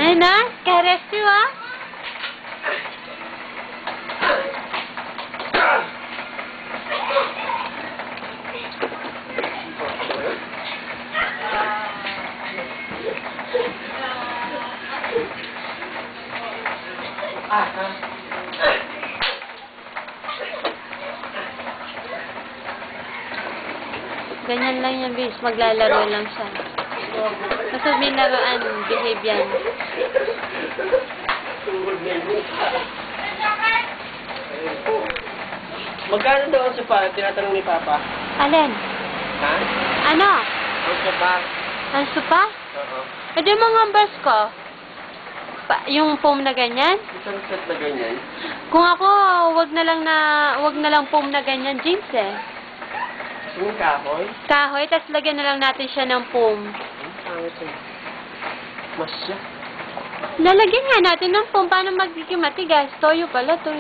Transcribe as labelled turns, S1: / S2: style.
S1: Ayan na, ka-rescue ah. Ganyan lang yan, bis. Maglalaro lang siya. Kasi may laruan, behave yan.
S2: Magkano daw sa pa? Tinatanong ni Papa.
S1: Alin?
S2: Ha?
S1: Ano?
S2: Ang sopa.
S1: Ang supa?
S2: Oo.
S1: Pwede yung mga numbers ko. Yung foam na ganyan?
S2: Isang set na ganyan.
S1: Kung ako, wag na lang foam na ganyan, James eh.
S2: Yung kahoy.
S1: Kahoy, tapos lagyan na lang natin siya ng foam.
S2: Ang pangit eh. Masya.
S1: Lalagyan nga natin ng foam, paano magiging matigas? Toyo pala to.